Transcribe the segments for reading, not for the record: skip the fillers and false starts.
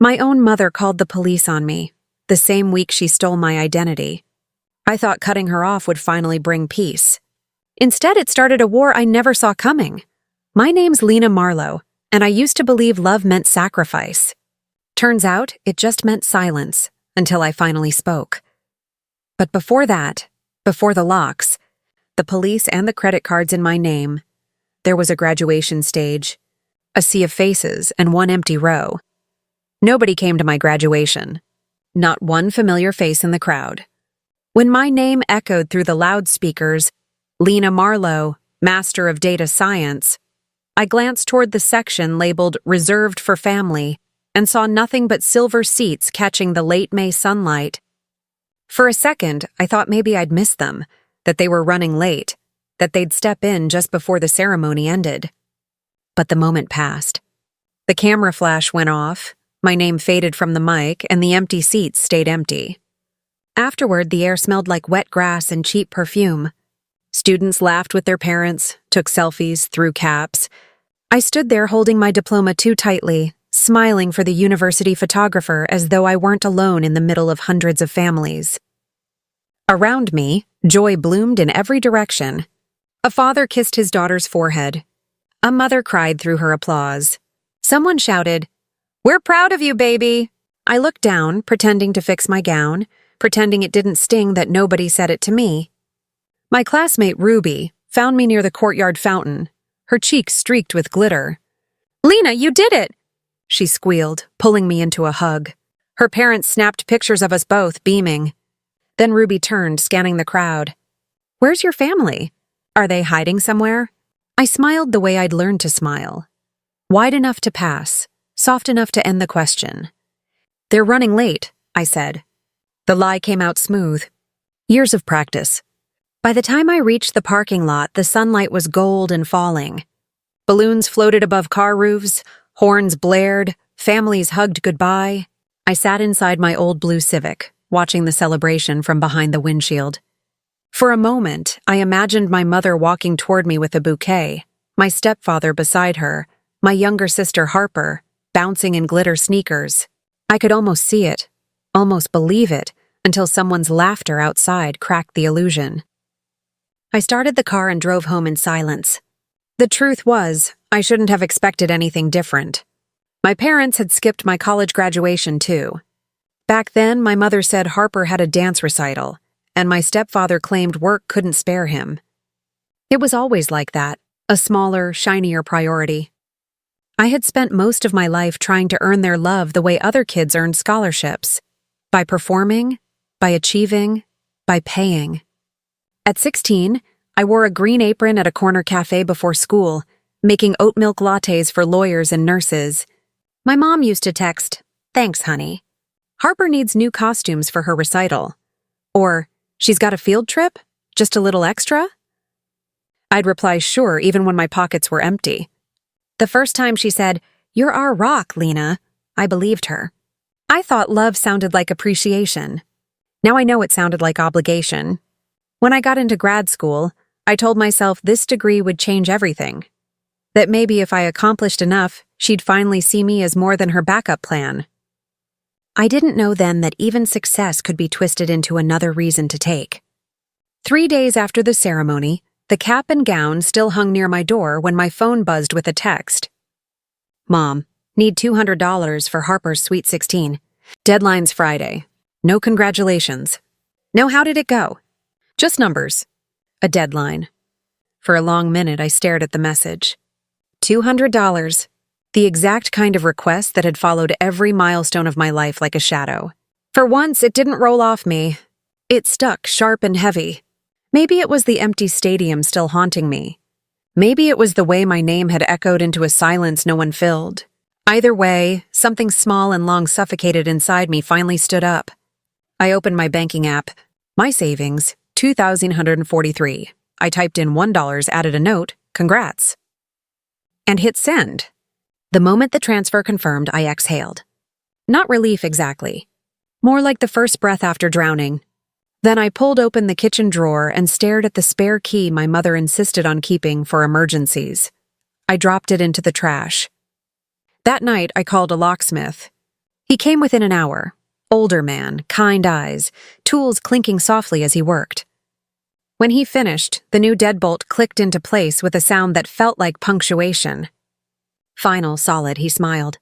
My own mother called the police on me, the same week she stole my identity. I thought cutting her off would finally bring peace. Instead, it started a war I never saw coming. My name's Lena Marlowe, and I used to believe love meant sacrifice. Turns out, it just meant silence, until I finally spoke. But before that, before the locks, the police and the credit cards in my name, there was a graduation stage, a sea of faces, and one empty row. Nobody came to my graduation. Not one familiar face in the crowd. When my name echoed through the loudspeakers, Lena Marlowe, Master of Data Science, I glanced toward the section labeled Reserved for Family and saw nothing but silver seats catching the late May sunlight. For a second, I thought maybe I'd missed them, that they were running late, that they'd step in just before the ceremony ended. But the moment passed. The camera flash went off, my name faded from the mic, and the empty seats stayed empty. Afterward, the air smelled like wet grass and cheap perfume. Students laughed with their parents, took selfies, threw caps. I stood there holding my diploma too tightly, smiling for the university photographer as though I weren't alone in the middle of hundreds of families. Around me, joy bloomed in every direction. A father kissed his daughter's forehead. A mother cried through her applause. Someone shouted, "We're proud of you, baby!" I looked down, pretending to fix my gown, pretending it didn't sting that nobody said it to me. My classmate Ruby found me near the courtyard fountain, her cheeks streaked with glitter. "Lena, you did it!" she squealed, pulling me into a hug. Her parents snapped pictures of us both, beaming. Then Ruby turned, scanning the crowd. "Where's your family? Are they hiding somewhere?" I smiled the way I'd learned to smile. Wide enough to pass, soft enough to end the question. "They're running late," I said. The lie came out smooth. Years of practice. By the time I reached the parking lot, the sunlight was gold and falling. Balloons floated above car roofs, horns blared, families hugged goodbye. I sat inside my old blue Civic, watching the celebration from behind the windshield. For a moment, I imagined my mother walking toward me with a bouquet, my stepfather beside her, my younger sister Harper, bouncing in glitter sneakers. I could almost see it, almost believe it, until someone's laughter outside cracked the illusion. I started the car and drove home in silence. The truth was, I shouldn't have expected anything different. My parents had skipped my college graduation, too. Back then, my mother said Harper had a dance recital, and my stepfather claimed work couldn't spare him. It was always like that, a smaller, shinier priority. I had spent most of my life trying to earn their love the way other kids earned scholarships, by performing, by achieving, by paying. At 16, I wore a green apron at a corner cafe before school, making oat milk lattes for lawyers and nurses. My mom used to text, "Thanks, honey. Harper needs new costumes for her recital." Or, "She's got a field trip? Just a little extra?" I'd reply sure even when my pockets were empty. The first time she said, "You're our rock, Lena," I believed her. I thought love sounded like appreciation. Now I know it sounded like obligation. When I got into grad school, I told myself this degree would change everything. That maybe if I accomplished enough, she'd finally see me as more than her backup plan. I didn't know then that even success could be twisted into another reason to take. 3 days after the ceremony, the cap and gown still hung near my door when my phone buzzed with a text. "Mom, need $200 for Harper's Sweet 16. Deadline's Friday. No congratulations." No, how did it go? Just numbers. A deadline. For a long minute, I stared at the message. $200. The exact kind of request that had followed every milestone of my life like a shadow. For once, it didn't roll off me. It stuck sharp and heavy. Maybe it was the empty stadium still haunting me. Maybe it was the way my name had echoed into a silence no one filled. Either way, something small and long suffocated inside me finally stood up. I opened my banking app. My savings, $2,143. I typed in $1, added a note, "Congrats," and hit send. The moment the transfer confirmed, I exhaled. Not relief exactly. More like the first breath after drowning. Then I pulled open the kitchen drawer and stared at the spare key my mother insisted on keeping for emergencies. I dropped it into the trash. That night, I called a locksmith. He came within an hour. Older man, kind eyes, tools clinking softly as he worked. When he finished, the new deadbolt clicked into place with a sound that felt like punctuation. Final, solid, he smiled.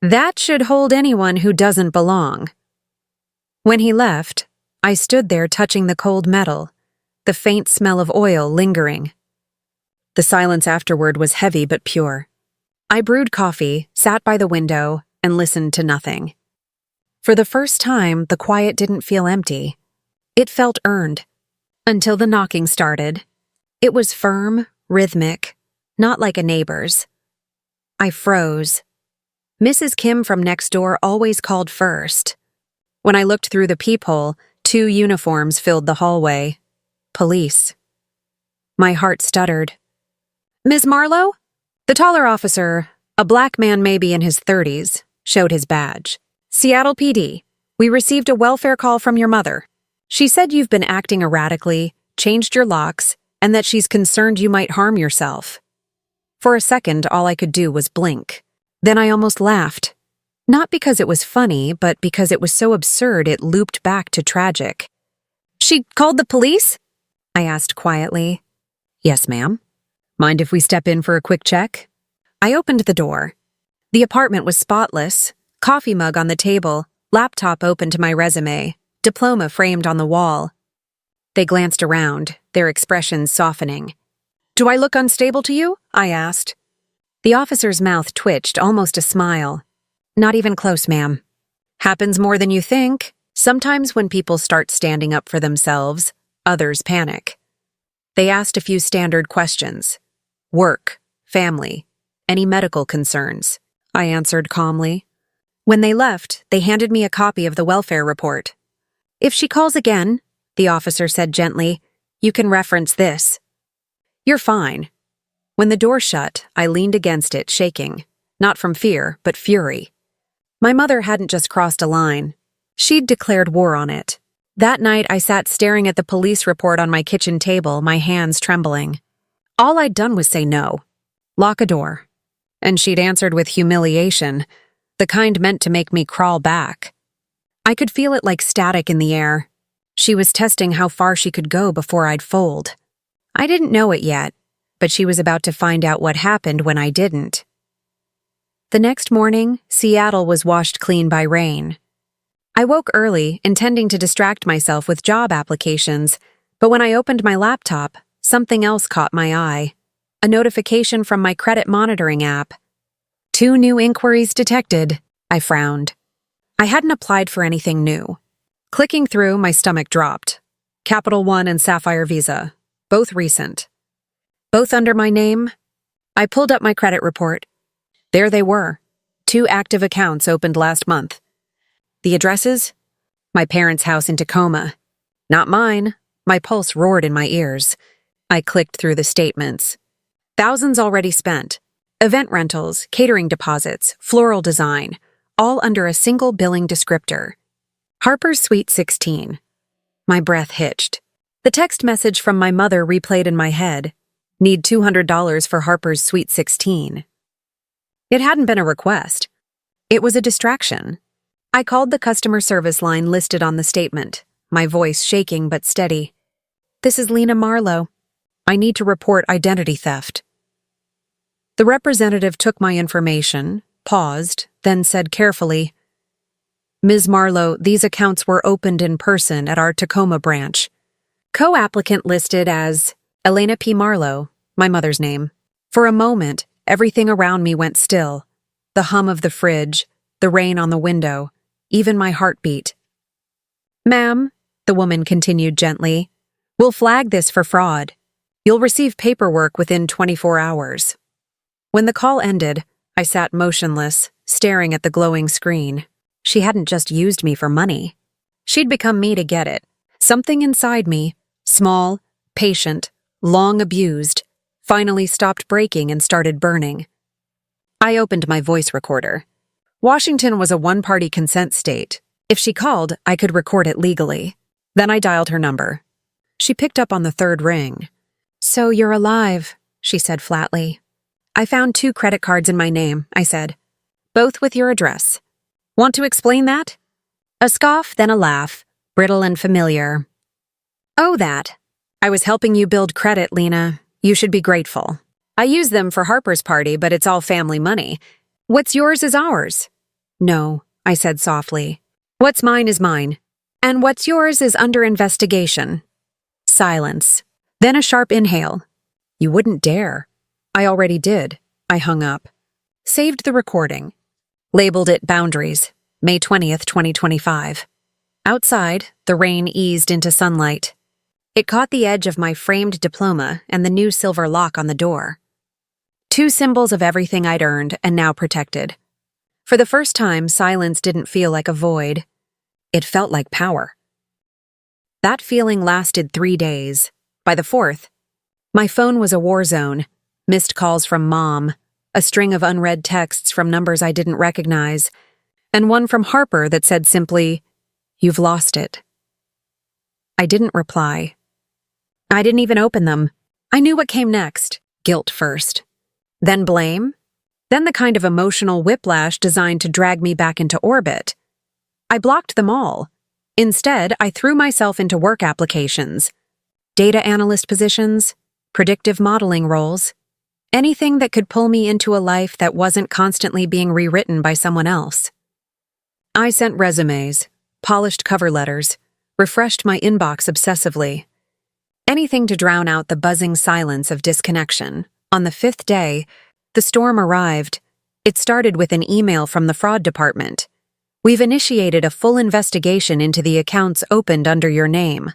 That should hold anyone who doesn't belong. When he left, I stood there touching the cold metal, the faint smell of oil lingering. The silence afterward was heavy but pure. I brewed coffee, sat by the window, and listened to nothing. For the first time, the quiet didn't feel empty. It felt earned. Until the knocking started. It was firm, rhythmic, not like a neighbor's. I froze. Mrs. Kim from next door always called first. When I looked through the peephole, 2 uniforms filled the hallway. Police. My heart stuttered. Ms. Marlowe? The taller officer, a black man maybe in his 30s, showed his badge. Seattle PD. We received a welfare call from your mother. She said you've been acting erratically, changed your locks, and that she's concerned you might harm yourself. For a second, all I could do was blink. Then I almost laughed. Not because it was funny, but because it was so absurd it looped back to tragic. She called the police? I asked quietly. Yes, ma'am. Mind if we step in for a quick check? I opened the door. The apartment was spotless, coffee mug on the table, laptop open to my resume, diploma framed on the wall. They glanced around, their expressions softening. Do I look unstable to you? I asked. The officer's mouth twitched, almost a smile. Not even close, ma'am. Happens more than you think. Sometimes when people start standing up for themselves, others panic. They asked a few standard questions. Work, family, any medical concerns. I answered calmly. When they left, they handed me a copy of the welfare report. If she calls again, the officer said gently, you can reference this. You're fine. When the door shut, I leaned against it, shaking. Not from fear, but fury. My mother hadn't just crossed a line. She'd declared war on it. That night, I sat staring at the police report on my kitchen table, my hands trembling. All I'd done was say no. Lock a door. And she'd answered with humiliation, the kind meant to make me crawl back. I could feel it like static in the air. She was testing how far she could go before I'd fold. I didn't know it yet, but she was about to find out what happened when I didn't. The next morning, Seattle was washed clean by rain. I woke early, intending to distract myself with job applications, but when I opened my laptop, something else caught my eye. A notification from my credit monitoring app. 2 new inquiries detected, I frowned. I hadn't applied for anything new. Clicking through, my stomach dropped. Capital One and Sapphire Visa, both recent. Both under my name. I pulled up my credit report. There they were. 2 active accounts opened last month. The addresses? My parents' house in Tacoma. Not mine. My pulse roared in my ears. I clicked through the statements. Thousands already spent. Event rentals, catering deposits, floral design, all under a single billing descriptor. Harper's Suite 16. My breath hitched. The text message from my mother replayed in my head. Need $200 for Harper's Suite 16. It hadn't been a request. It was a distraction. I called the customer service line listed on the statement, my voice shaking but steady. This is Lena Marlowe. I need to report identity theft. The representative took my information, paused, then said carefully, Ms. Marlowe, these accounts were opened in person at our Tacoma branch. Co-applicant listed as Elena P. Marlowe, my mother's name. For a moment, everything around me went still. The hum of the fridge, the rain on the window, even my heartbeat. Ma'am, the woman continued gently, we'll flag this for fraud. You'll receive paperwork within 24 hours. When the call ended, I sat motionless, staring at the glowing screen. She hadn't just used me for money. She'd become me to get it. Something inside me, small, patient, long abused, finally stopped breaking and started burning. I opened my voice recorder. Washington was a one-party consent state. If she called, I could record it legally. Then I dialed her number. She picked up on the 3rd ring. So you're alive, she said flatly. I found 2 credit cards in my name, I said. Both with your address. Want to explain that? A scoff, then a laugh, brittle and familiar. Oh, that. I was helping you build credit, Lena. You should be grateful. I use them for Harper's party, but it's all family money. What's yours is ours. No, I said softly. What's mine is mine. And what's yours is under investigation. Silence. Then a sharp inhale. You wouldn't dare. I already did. I hung up. Saved the recording. Labeled it Boundaries, May 20th, 2025. Outside, the rain eased into sunlight. It caught the edge of my framed diploma and the new silver lock on the door. Two symbols of everything I'd earned and now protected. For the first time, silence didn't feel like a void. It felt like power. That feeling lasted 3 days. By the 4th, my phone was a war zone. Missed calls from Mom, a string of unread texts from numbers I didn't recognize, and one from Harper that said simply, "You've lost it." I didn't reply. I didn't even open them. I knew what came next. Guilt first. Then blame. Then the kind of emotional whiplash designed to drag me back into orbit. I blocked them all. Instead, I threw myself into work applications. Data analyst positions, predictive modeling roles, anything that could pull me into a life that wasn't constantly being rewritten by someone else. I sent resumes, polished cover letters, refreshed my inbox obsessively. Anything to drown out the buzzing silence of disconnection. On the 5th day, the storm arrived. It started with an email from the fraud department. We've initiated a full investigation into the accounts opened under your name.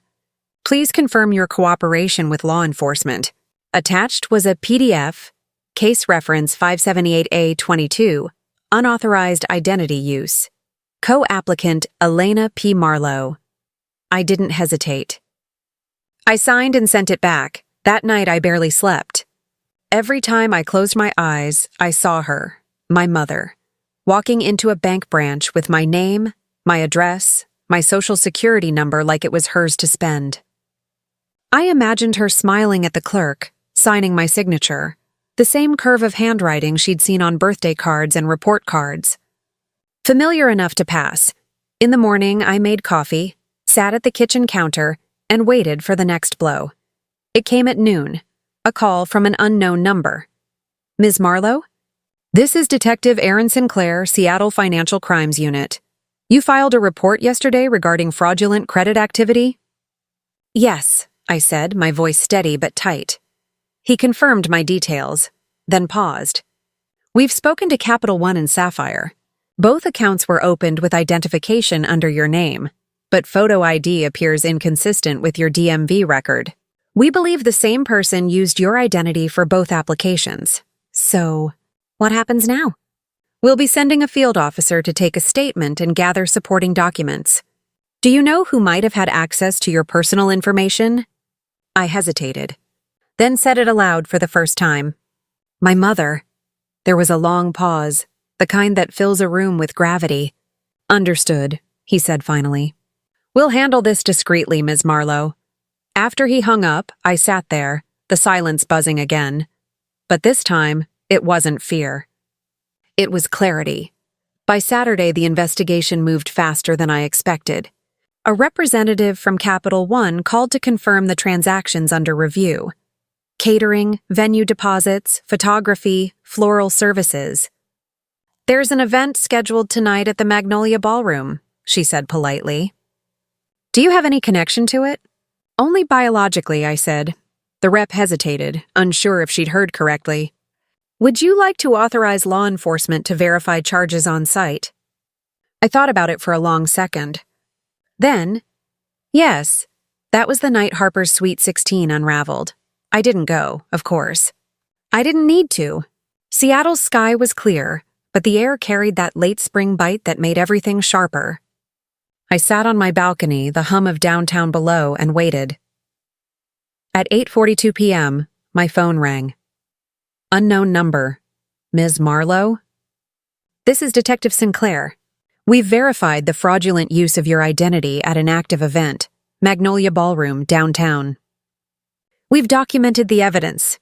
Please confirm your cooperation with law enforcement. Attached was a PDF, case reference 578A22, unauthorized identity use. Co-applicant Elena P. Marlowe. I didn't hesitate. I signed and sent it back. That night I barely slept. Every time I closed my eyes, I saw her, my mother, walking into a bank branch with my name, my address, my social security number like it was hers to spend. I imagined her smiling at the clerk, signing my signature, the same curve of handwriting she'd seen on birthday cards and report cards. Familiar enough to pass. In the morning, I made coffee, sat at the kitchen counter, and waited for the next blow. It came at noon, a call from an unknown number. Ms. Marlowe? This is Detective Aaron Sinclair, Seattle Financial Crimes Unit. You filed a report yesterday regarding fraudulent credit activity? Yes, I said, my voice steady but tight. He confirmed my details, then paused. We've spoken to Capital One and Sapphire. Both accounts were opened with identification under your name, but photo ID appears inconsistent with your DMV record. We believe the same person used your identity for both applications. So, what happens now? We'll be sending a field officer to take a statement and gather supporting documents. Do you know who might have had access to your personal information? I hesitated, then said it aloud for the first time. My mother. There was a long pause, the kind that fills a room with gravity. Understood, he said finally. We'll handle this discreetly, Ms. Marlowe. After he hung up, I sat there, the silence buzzing again. But this time, it wasn't fear. It was clarity. By Saturday, the investigation moved faster than I expected. A representative from Capital One called to confirm the transactions under review. Catering, venue deposits, photography, floral services. There's an event scheduled tonight at the Magnolia Ballroom, she said politely. Do you have any connection to it? Only biologically, I said. The rep hesitated, unsure if she'd heard correctly. Would you like to authorize law enforcement to verify charges on site? I thought about it for a long second. Then, yes, that was the night Harper's Sweet 16 unraveled. I didn't go, of course. I didn't need to. Seattle's sky was clear, but the air carried that late spring bite that made everything sharper. I sat on my balcony, the hum of downtown below, and waited. At 8:42 p.m., my phone rang. Unknown number. Ms. Marlowe? This is Detective Sinclair. We've verified the fraudulent use of your identity at an active event, Magnolia Ballroom, downtown. We've documented the evidence.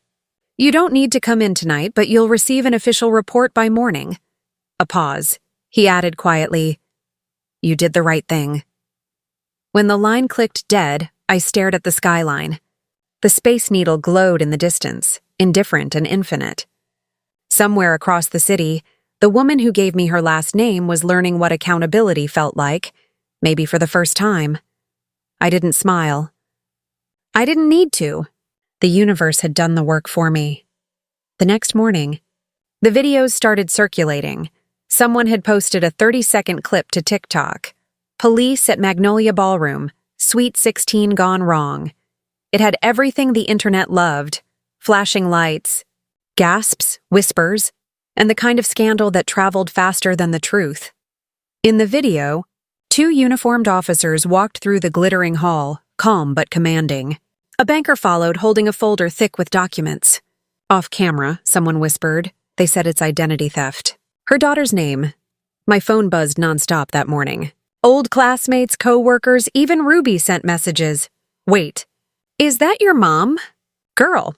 You don't need to come in tonight, but you'll receive an official report by morning. A pause. He added quietly, "You did the right thing." When the line clicked dead, I stared at the skyline. The Space Needle glowed in the distance, indifferent and infinite. Somewhere across the city, the woman who gave me her last name was learning what accountability felt like, maybe for the first time. I didn't smile. I didn't need to. The universe had done the work for me. The next morning, the videos started circulating. Someone had posted a 30-second clip to TikTok. Police at Magnolia Ballroom, Suite 16 gone wrong. It had everything the internet loved: flashing lights, gasps, whispers, and the kind of scandal that traveled faster than the truth. In the video, 2 uniformed officers walked through the glittering hall, calm but commanding. A banker followed, holding a folder thick with documents. Off camera, someone whispered. They said it's identity theft. Her daughter's name. My phone buzzed nonstop that morning. Old classmates, co-workers, even Ruby sent messages. "Wait, is that your mom? Girl,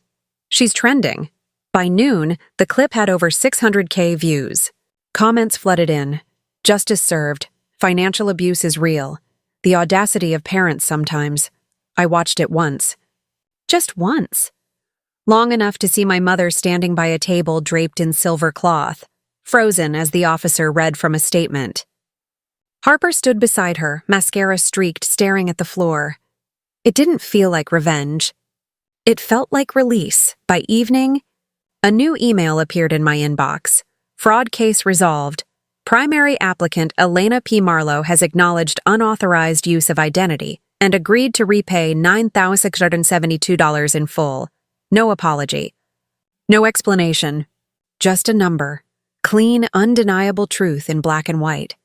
she's trending." By noon, the clip had over 600K views. Comments flooded in. "Justice served. Financial abuse is real. The audacity of parents sometimes." I watched it once. Just once. Long enough to see my mother standing by a table draped in silver cloth, frozen as the officer read from a statement. Harper stood beside her, mascara streaked, staring at the floor. It didn't feel like revenge. It felt like release. By evening, a new email appeared in my inbox. "Fraud case resolved. Primary applicant Elena P. Marlowe has acknowledged unauthorized use of identity and agreed to repay $9,672 in full. No apology. No explanation. Just a number. Clean, undeniable truth in black and white."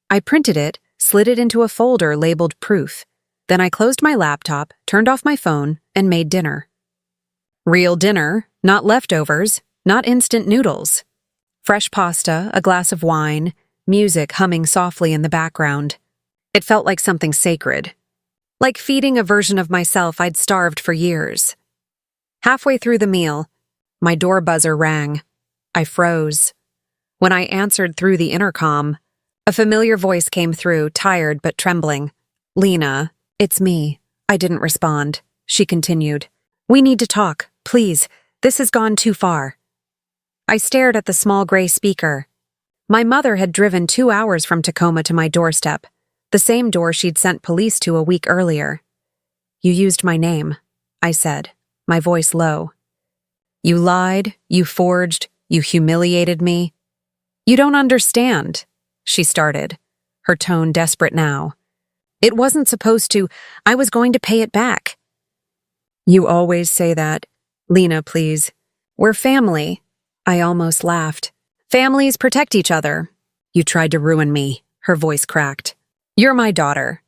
I printed it, slid it into a folder labeled proof. Then I closed my laptop, turned off my phone, and made dinner. Real dinner, not leftovers, not instant noodles. Fresh pasta, a glass of wine, music humming softly in the background. It felt like something sacred. Like feeding a version of myself I'd starved for years. Halfway through the meal, my door buzzer rang. I froze. When I answered through the intercom, a familiar voice came through, tired but trembling. "Lena, it's me." I didn't respond. She continued. "We need to talk, please. This has gone too far." I stared at the small gray speaker. My mother had driven 2 hours from Tacoma to my doorstep, the same door she'd sent police to a week earlier. "You used my name," I said, my voice low. "You lied, you forged, you humiliated me." "You don't understand," she started, her tone desperate now. "It wasn't supposed to. I was going to pay it back." "You always say that. Lena, please. We're family." I almost laughed. "Families protect each other." "You tried to ruin me," her voice cracked. "You're my daughter."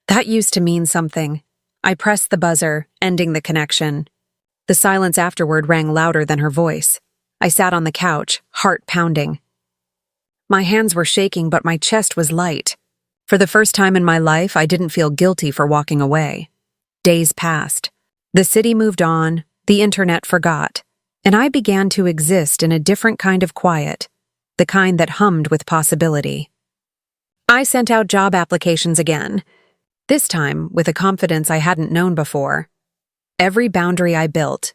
That used to mean something. I pressed the buzzer, ending the connection. The silence afterward rang louder than her voice. I sat on the couch, heart pounding. My hands were shaking, but my chest was light. For the first time in my life, I didn't feel guilty for walking away. Days passed. The city moved on, the internet forgot, and I began to exist in a different kind of quiet, the kind that hummed with possibility. I sent out job applications again, this time with a confidence I hadn't known before. Every boundary I built,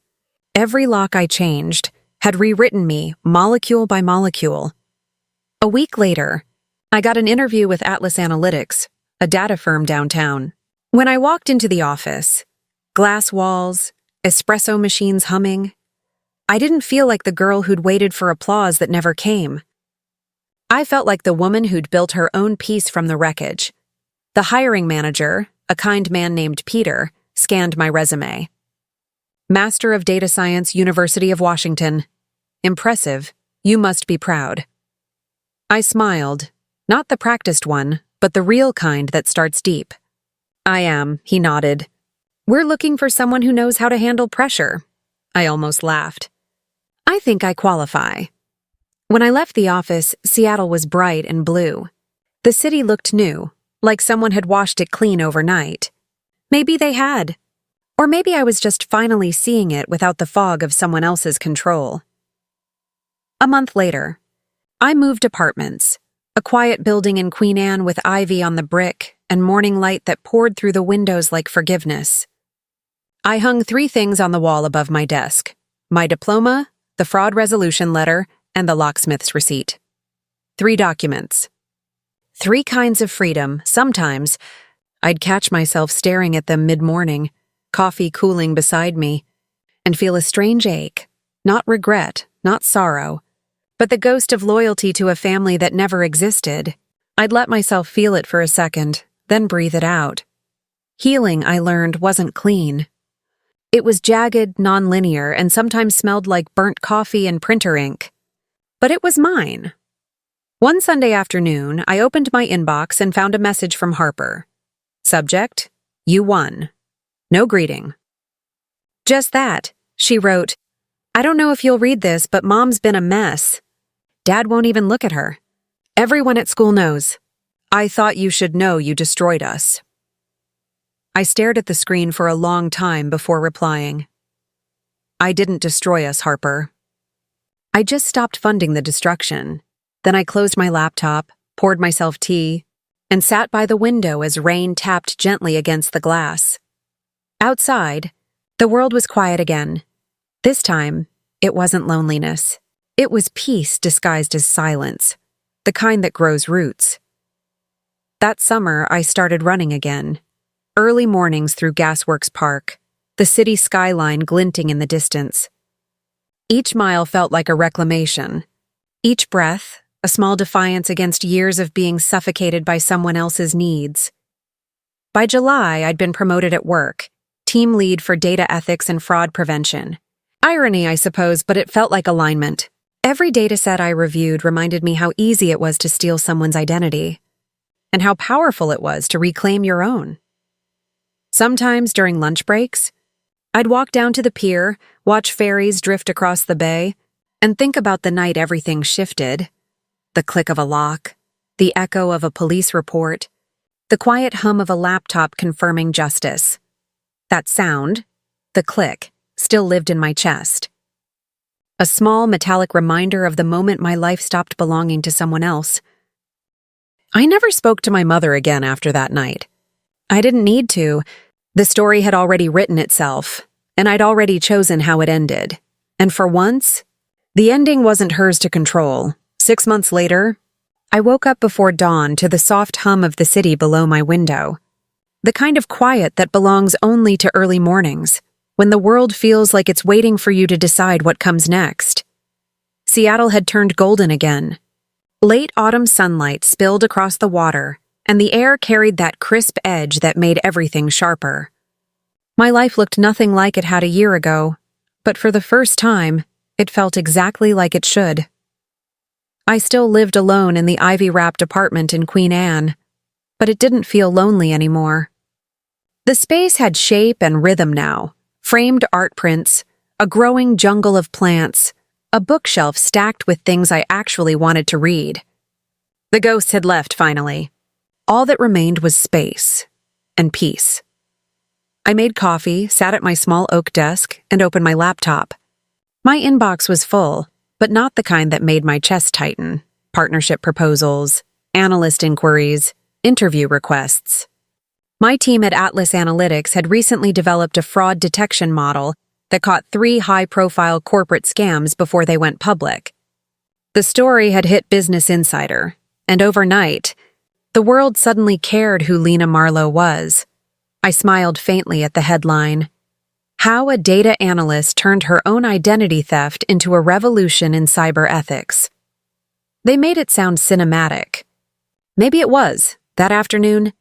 every lock I changed, had rewritten me molecule by molecule. A week later, I got an interview with Atlas Analytics, a data firm downtown. When I walked into the office, glass walls, espresso machines humming, I didn't feel like the girl who'd waited for applause that never came. I felt like the woman who'd built her own piece from the wreckage. The hiring manager, a kind man named Peter, scanned my resume. Master of Data Science, University of Washington. Impressive. You must be proud. I smiled, not the practiced one, but the real kind that starts deep. "I am," he nodded. "We're looking for someone who knows how to handle pressure." I almost laughed. "I think I qualify." When I left the office, Seattle was bright and blue. The city looked new, like someone had washed it clean overnight. Maybe they had. Or maybe I was just finally seeing it without the fog of someone else's control. A month later, I moved apartments, A quiet building in Queen Anne with ivy on the brick and morning light that poured through the windows like forgiveness. I hung 3 things on the wall above my desk: my diploma, the fraud resolution letter, and the locksmith's receipt. 3 documents. 3 kinds of freedom. Sometimes I'd catch myself staring at them mid-morning, coffee cooling beside me, and feel a strange ache, not regret, not sorrow, but the ghost of loyalty to a family that never existed. I'd let myself feel it for a second, then breathe it out. Healing, I learned, wasn't clean. It was jagged, non-linear, and sometimes smelled like burnt coffee and printer ink. But it was mine. One Sunday afternoon, I opened my inbox and found a message from Harper. Subject: You won. No greeting. Just that. She wrote, "I don't know if you'll read this, but Mom's been a mess. Dad won't even look at her. Everyone at school knows. I thought you should know you destroyed us." I stared at the screen for a long time before replying. "I didn't destroy us, Harper. I just stopped funding the destruction. Then I closed my laptop, poured myself tea, and sat by the window as rain tapped gently against the glass. Outside, the world was quiet again. This time, it wasn't loneliness. It was peace disguised as silence, the kind that grows roots. That summer, I started running again. Early mornings through Gasworks Park, the city skyline glinting in the distance. Each mile felt like a reclamation. Each breath, a small defiance against years of being suffocated by someone else's needs. By July, I'd been promoted at work, team lead for data ethics and fraud prevention. Irony, I suppose, but it felt like alignment. Every dataset I reviewed reminded me how easy it was to steal someone's identity, and how powerful it was to reclaim your own. Sometimes during lunch breaks, I'd walk down to the pier, watch ferries drift across the bay, and think about the night everything shifted. The click of a lock, the echo of a police report, the quiet hum of a laptop confirming justice. That sound, the click, still lived in my chest. A small metallic reminder of the moment my life stopped belonging to someone else. I never spoke to my mother again after that night. I didn't need to. The story had already written itself, and I'd already chosen how it ended. And for once, the ending wasn't hers to control. 6 months later, I woke up before dawn to the soft hum of the city below my window. The kind of quiet that belongs only to early mornings, when the world feels like it's waiting for you to decide what comes next. Seattle had turned golden again. Late autumn sunlight spilled across the water, and the air carried that crisp edge that made everything sharper. My life looked nothing like it had a year ago, but for the first time, it felt exactly like it should. I still lived alone in the ivy-wrapped apartment in Queen Anne, but it didn't feel lonely anymore. The space had shape and rhythm now. Framed art prints, a growing jungle of plants, a bookshelf stacked with things I actually wanted to read. The ghosts had left finally. All that remained was space and peace. I made coffee, sat at my small oak desk, and opened my laptop. My inbox was full, but not the kind that made my chest tighten. Partnership proposals, analyst inquiries, interview requests. My team at Atlas Analytics had recently developed a fraud detection model that caught 3 high-profile corporate scams before they went public. The story had hit Business Insider, and overnight, the world suddenly cared who Lena Marlowe was. I smiled faintly at the headline, "How a Data Analyst Turned Her Own Identity Theft into a Revolution in Cyber Ethics." They made it sound cinematic. Maybe it was. That afternoon,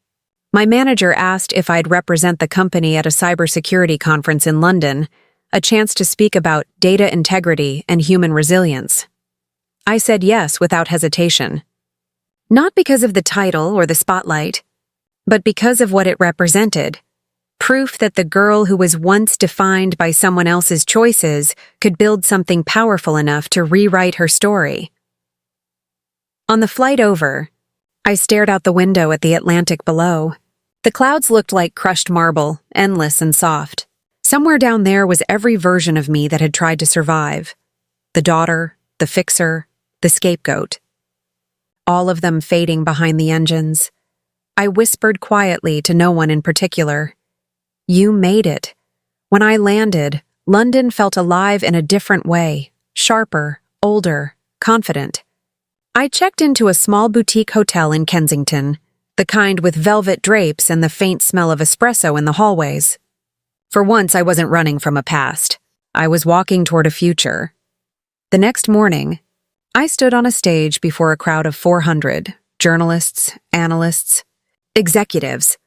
my manager asked if I'd represent the company at a cybersecurity conference in London, a chance to speak about data integrity and human resilience. I said yes without hesitation. Not because of the title or the spotlight, but because of what it represented. Proof that the girl who was once defined by someone else's choices could build something powerful enough to rewrite her story. On the flight over, I stared out the window at the Atlantic below. The clouds looked like crushed marble, endless and soft. Somewhere down there was every version of me that had tried to survive. The daughter, the fixer, the scapegoat. all of them fading behind the engines. I whispered quietly to no one in particular. You made it. When I landed, London felt alive in a different way, sharper, older, confident. I checked into a small boutique hotel in Kensington, the kind with velvet drapes and the faint smell of espresso in the hallways. For once, I wasn't running from a past. I was walking toward a future. The next morning, I stood on a stage before a crowd of 400 journalists, analysts, executives,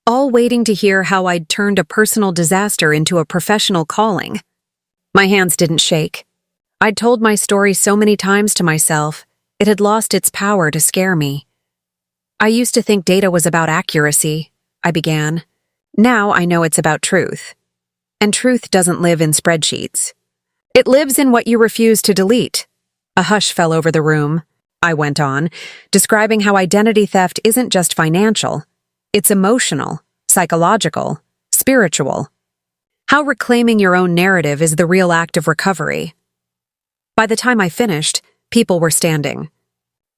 all waiting to hear how I'd turned a personal disaster into a professional calling. My hands didn't shake. I'd told my story so many times to myself, it had lost its power to scare me. I used to think data was about accuracy, I began. Now I know it's about truth. And truth doesn't live in spreadsheets. It lives in what you refuse to delete. A hush fell over the room. I went on, describing how identity theft isn't just financial. It's emotional, psychological, spiritual. How reclaiming your own narrative is the real act of recovery. By the time I finished, people were standing.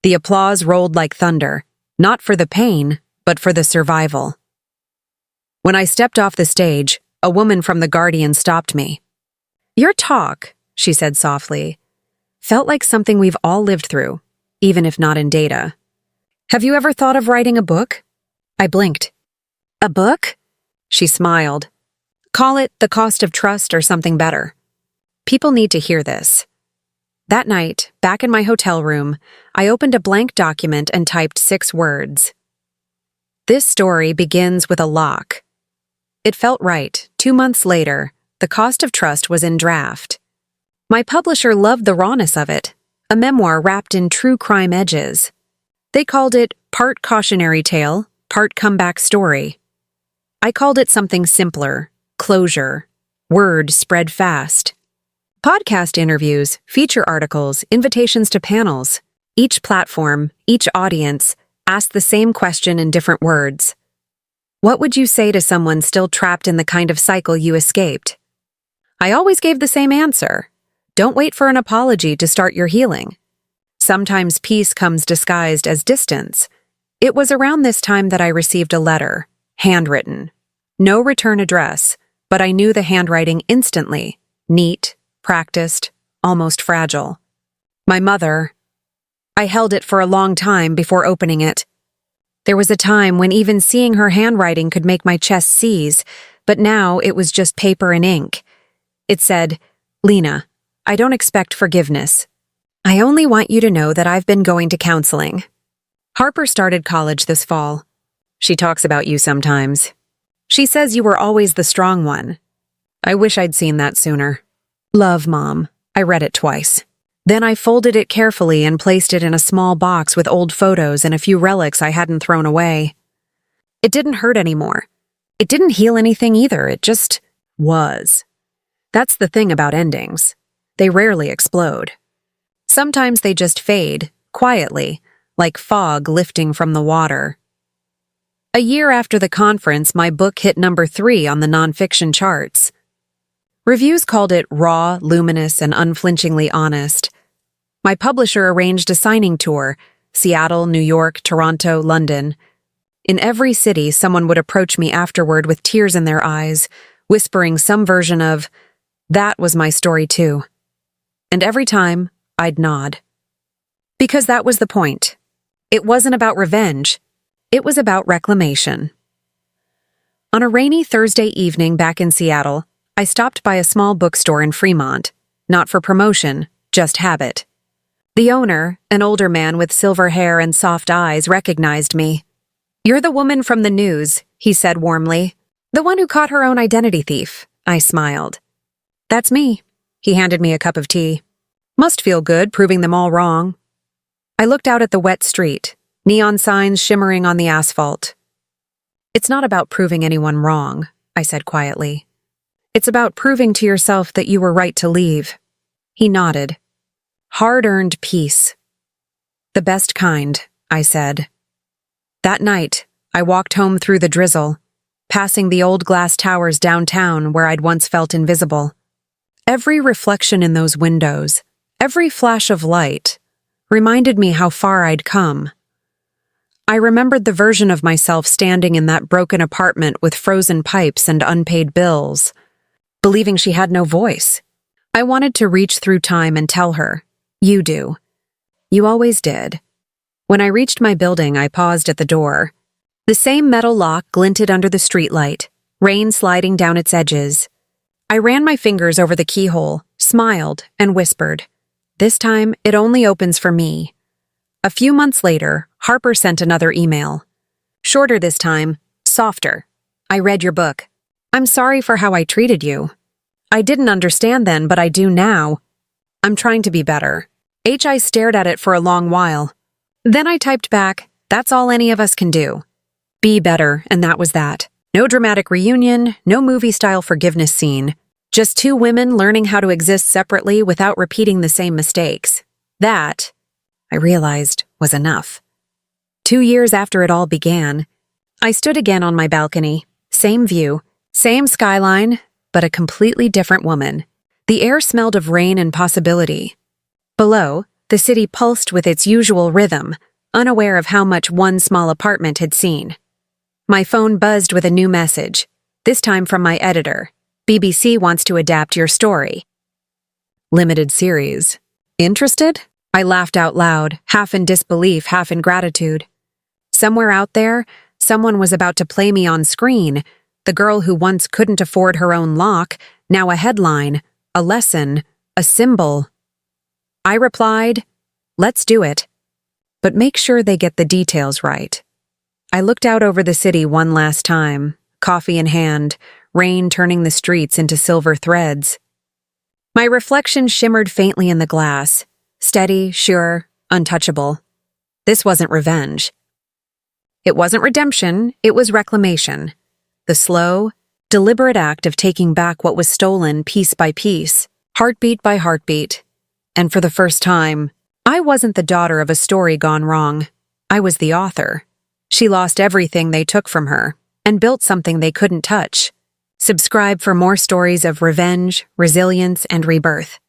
The applause rolled like thunder, not for the pain, but for the survival. When I stepped off the stage, a woman from The Guardian stopped me. Your talk, she said softly, felt like something we've all lived through, even if not in data. Have you ever thought of writing a book? I blinked. A book? She smiled. Call it The Cost of Trust or something better. People need to hear this. That night, back in my hotel room, I opened a blank document and typed 6 words. This story begins with a lock. It felt right. 2 months later, The Cost of Trust was in draft. My publisher loved the rawness of it, a memoir wrapped in true crime edges. They called it part cautionary tale, part comeback story. I called it something simpler, closure. Word spread fast. Podcast interviews, feature articles, invitations to panels. Each platform, each audience, asked the same question in different words. What would you say to someone still trapped in the kind of cycle you escaped? I always gave the same answer. Don't wait for an apology to start your healing. Sometimes peace comes disguised as distance. It was around this time that I received a letter, handwritten. No return address, but I knew the handwriting instantly. Neat, practiced, almost fragile. My mother. I held it for a long time before opening it. There was a time when even seeing her handwriting could make my chest seize, but now it was just paper and ink. It said, Lena, I don't expect forgiveness. I only want you to know that I've been going to counseling. Harper started college this fall. She talks about you sometimes. She says you were always the strong one. I wish I'd seen that sooner. Love, Mom. I read it twice. Then I folded it carefully and placed it in a small box with old photos and a few relics I hadn't thrown away. It didn't hurt anymore. It didn't heal anything either. It just was. That's the thing about endings. They rarely explode. Sometimes they just fade, quietly, like fog lifting from the water. A year after the conference, my book hit number 3 on the nonfiction charts. Reviews called it raw, luminous, and unflinchingly honest. My publisher arranged a signing tour, Seattle, New York, Toronto, London. In every city, someone would approach me afterward with tears in their eyes, whispering some version of, that was my story too. And every time, I'd nod. Because that was the point. It wasn't about revenge. It was about reclamation. On a rainy Thursday evening back in Seattle, I stopped by a small bookstore in Fremont, not for promotion, just habit. The owner, an older man with silver hair and soft eyes, recognized me. You're the woman from the news, he said warmly. The one who caught her own identity thief, I smiled. That's me. He handed me a cup of tea. Must feel good, proving them all wrong. I looked out at the wet street, neon signs shimmering on the asphalt. It's not about proving anyone wrong, I said quietly. It's about proving to yourself that you were right to leave. He nodded. Hard-earned peace. The best kind, I said. That night, I walked home through the drizzle, passing the old glass towers downtown where I'd once felt invisible. Every reflection in those windows, every flash of light, reminded me how far I'd come. I remembered the version of myself standing in that broken apartment with frozen pipes and unpaid bills, believing she had no voice. I wanted to reach through time and tell her, "You do. You always did." When I reached my building, I paused at the door. The same metal lock glinted under the streetlight, rain sliding down its edges. I ran my fingers over the keyhole, smiled, and whispered, "This time, it only opens for me." A few months later, Harper sent another email. Shorter this time, softer. "I read your book. I'm sorry for how I treated you. I didn't understand then, but I do now. I'm trying to be better." I stared at it for a long while. Then I typed back, "That's all any of us can do. Be better," and that was that. No dramatic reunion, no movie-style forgiveness scene. Just two women learning how to exist separately without repeating the same mistakes. That, I realized, was enough. 2 years after it all began, I stood again on my balcony. Same view, same skyline, but a completely different woman. The air smelled of rain and possibility. Below, the city pulsed with its usual rhythm, unaware of how much one small apartment had seen. My phone buzzed with a new message, this time from my editor. "BBC wants to adapt your story. Limited series. Interested?" I laughed out loud, half in disbelief, half in gratitude. Somewhere out there, someone was about to play me on screen, the girl who once couldn't afford her own lock, now a headline, a lesson, a symbol. I replied, "Let's do it. But make sure they get the details right." I looked out over the city one last time, coffee in hand, rain turning the streets into silver threads. My reflection shimmered faintly in the glass, steady, sure, untouchable. This wasn't revenge. It wasn't redemption, it was reclamation. The slow, deliberate act of taking back what was stolen piece by piece, heartbeat by heartbeat. And for the first time, I wasn't the daughter of a story gone wrong. I was the author. She lost everything they took from her and built something they couldn't touch. Subscribe for more stories of revenge, resilience, and rebirth.